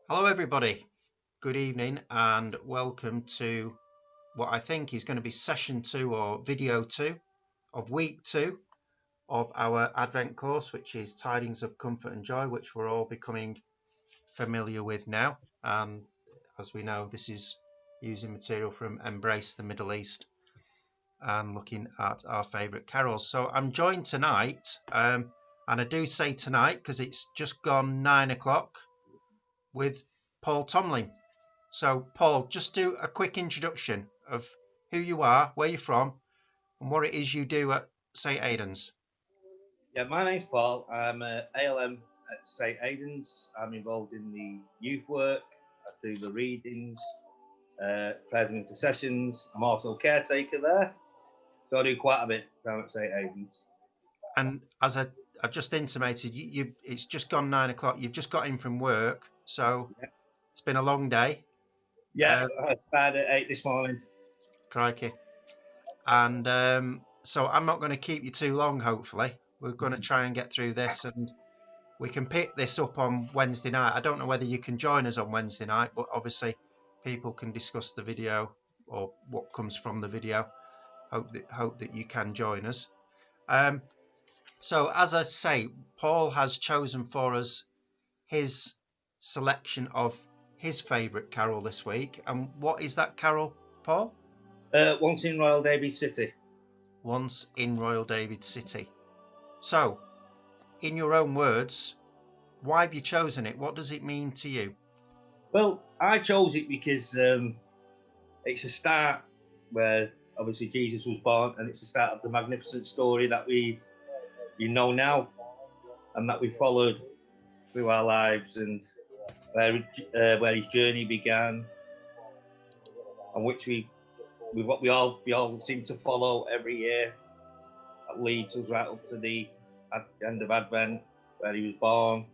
Hello, everybody. Good evening, and welcome to what I think is going to be session 2 or video 2 of week 2 of our Advent course, which is Tidings of Comfort and Joy, which we're all becoming familiar with now. As we know, this is using material from Embrace the Middle East and looking at our favourite carols. So I'm joined tonight, and I do say tonight because it's just gone 9 o'clock, with Paul Tombling. So, Paul, just do a quick introduction of who you are, where you're from, and what it is you do at St. Aidan's. Yeah, my name's Paul. I'm ALM at St. Aidan's. I'm involved in the youth work. I do the readings, prayers and intercessions. I'm also caretaker there. So I do quite a bit down at St. Aidan's. And as I've just intimated, it's just gone 9 o'clock. You've just got in from work, so Yeah, it's been a long day. yeah, Uh, I started at 8 this morning. Crikey. And so I'm not going to keep you too long, hopefully. We're going to try and get through this, and we can pick this up on Wednesday night. I don't know whether you can join us on Wednesday night, but obviously people can discuss the video or what comes from the video. Hope that you can join us. So as I say, Paul has chosen for us his selection of his favourite carol this week. And what is that carol, Paul? Once in Royal David City. Once in Royal David City. So, in your own words, why have you chosen it? What does it mean to you? Well, I chose it because it's a start where obviously Jesus was born, and it's the start of the magnificent story that we know now and that we followed through our lives, and where his journey began, and which we all seem to follow every year. That leads us right up to the end of Advent, where he was born.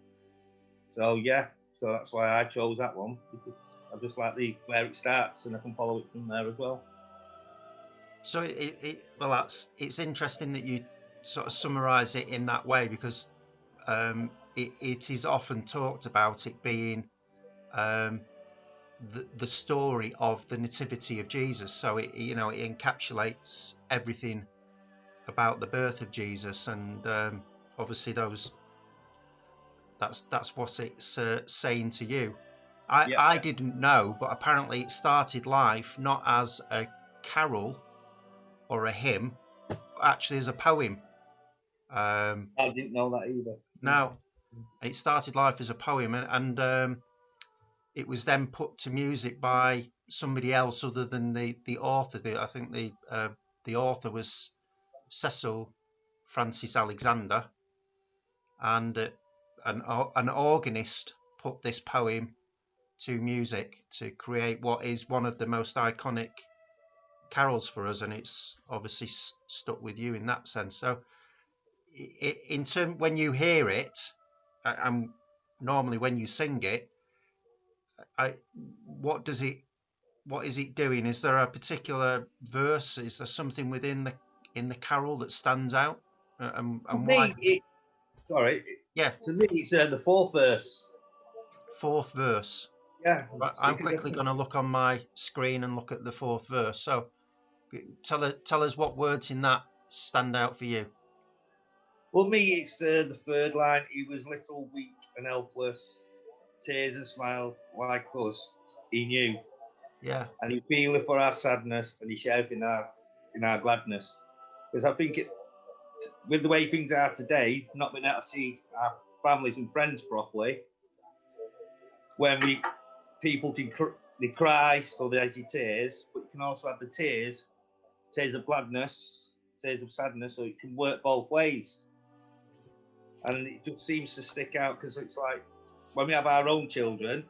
So yeah, so that's why I chose that one, because I just like where it starts, and I can follow it from there as well. So it's interesting that you sort of summarise it in that way, because it is often talked about it being the story of the nativity of Jesus. So it encapsulates everything about the birth of Jesus, and obviously that's what it's saying to you. Yeah, I didn't know, but apparently it started life not as a carol or a hymn, but actually as a poem. I didn't know that either. Now, it started life as a poem, and it was then put to music by somebody else other than the author. I think the author was Cecil Francis Alexander, and an organist put this poem to music to create what is one of the most iconic carols for us, and it's obviously stuck with you in that sense. So, in term when you hear it, and normally when you sing it, I, what does it? What is it doing? Is there a particular verse? Is there something within the carol that stands out? To And why me, does it? sorry, Yeah, to me it's the fourth verse. fourth verse. Yeah, Right, I'm because quickly going to look on my screen and look at the fourth verse. So tell us what words in that stand out for you. well, me it's the third line. He was little, weak, and helpless. Tears and smiles like us. He knew, Yeah, and he feeleth for our sadness, and he shares in our gladness. Because I think with the way things are today, not being able to see our families and friends properly, when people can they cry, so there's your tears, but you can also have the tears of gladness, tears of sadness, so it can work both ways. And it just seems to stick out because it's like when we have our own children,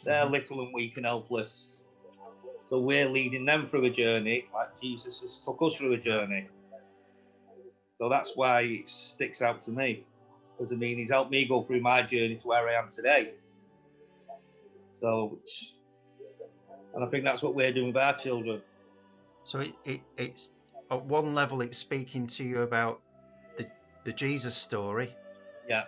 they're hmm little and weak and helpless. So we're leading them through a journey like Jesus has took us through a journey. So that's why it sticks out to me. Because I mean, he's helped me go through my journey to where I am today. So, and I think that's what we're doing with our children. So it's at one level it's speaking to you about the Jesus story Yeah,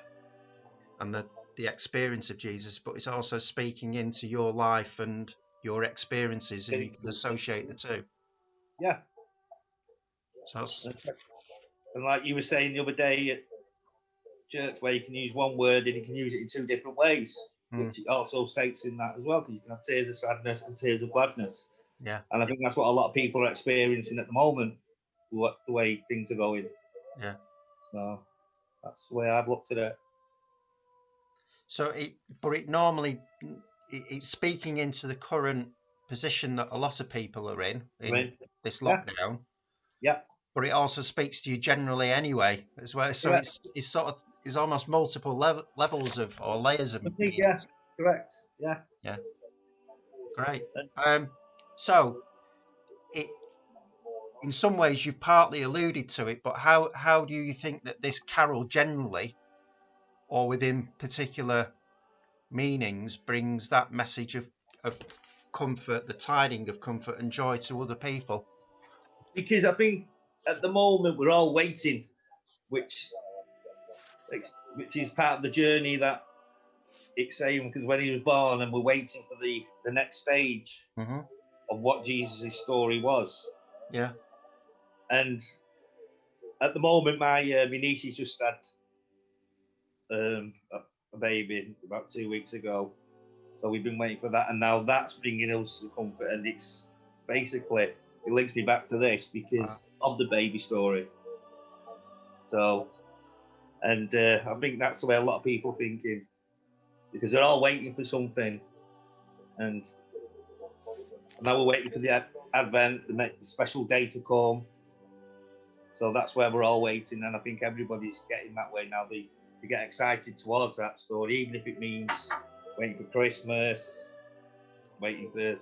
and the experience of Jesus, but it's also speaking into your life and your experiences, and you can associate the two. Yeah. So that's, and like you were saying the other day at church, where you can use one word and you can use it in two different ways, which also states in that as well, because you can have tears of sadness and tears of gladness. yeah, And I think that's what a lot of people are experiencing at the moment, the way things are going. yeah. So that's the way I've looked at it. So it normally, it's speaking into the current position that a lot of people are in this lockdown. Yeah. But it also speaks to you generally anyway as well. So Correct. it's sort of, it's almost multiple levels of, or layers of meanings. Yeah. Correct. Yeah. Yeah. Great. So it, in some ways you've partly alluded to it, but how do you think that this carol generally, or within particular meanings, brings that message of comfort, the tiding of comfort and joy to other people? Because I think at the moment we're all waiting, which is part of the journey that it's saying, because when he was born, and we're waiting for the next stage of what Jesus' story was. Yeah. And at the moment, my niece has just had a baby about 2 weeks ago, so we've been waiting for that, and now that's bringing us the comfort, and it's basically, it links me back to this because of the baby story. So, and I think that's the way a lot of people are thinking, because they're all waiting for something, and now we're waiting for the Advent, the special day to come. So that's where we're all waiting, and I think everybody's getting that way now. They get excited towards that story, even if it means waiting for Christmas, waiting for the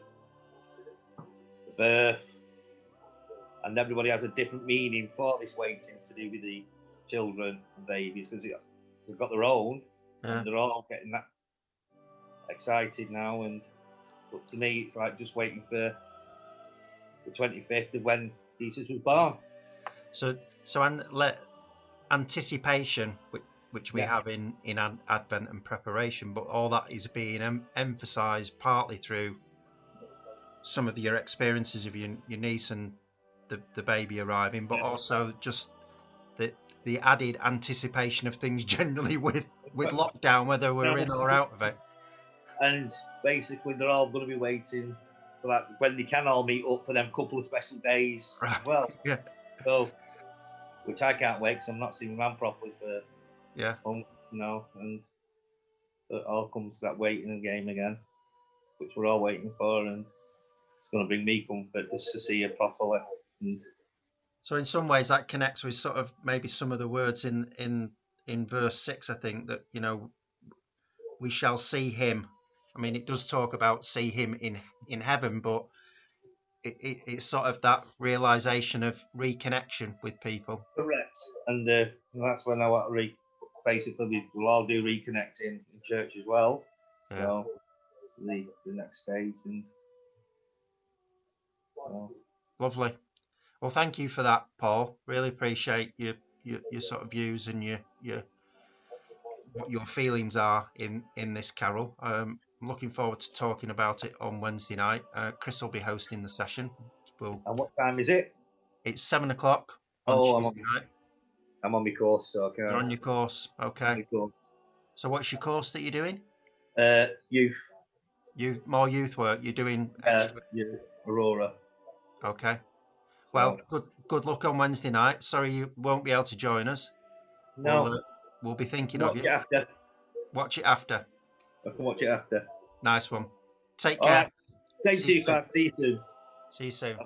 birth, and everybody has a different meaning for this waiting to do with the children and babies, because they've got their own, and they're all getting that excited now. And but to me, it's like just waiting for the 25th of when Jesus was born. So anticipation, which we have in Advent and preparation, but all that is being emphasised partly through some of your experiences of your niece and the baby arriving, but also just the added anticipation of things generally with lockdown, whether we're in or out of it. And basically, they're all going to be waiting for that when they can all meet up for them couple of special days as well. Yeah. So, which I can't wait, because I'm not seeing my man properly for months, and so it all comes to that waiting game again, which we're all waiting for, and it's going to bring me comfort just to see it properly. And so in some ways that connects with sort of maybe some of the words in verse 6, I think, that we shall see him. I mean, it does talk about see him in heaven, but it's sort of that realization of reconnection with people. Correct. And that's when I want to basically we'll all do reconnecting in church as well. Yeah. So the next stage. And lovely. Well, thank you for that, Paul. Really appreciate your sort of views and your what your feelings are in this carol. I'm looking forward to talking about it on Wednesday night. Chris will be hosting the session. And what time is it? It's 7 o'clock on Tuesday night. I'm on my course, so I can't. You're on your course, okay. So what's your course that you're doing? Youth. More youth work. You're doing extra. Aurora. Okay. Well, good luck on Wednesday night. Sorry you won't be able to join us. No. We'll be thinking of you. Watch it after. I can watch it after. Nice one. Take care. Same to you, guys. See you soon. See you soon.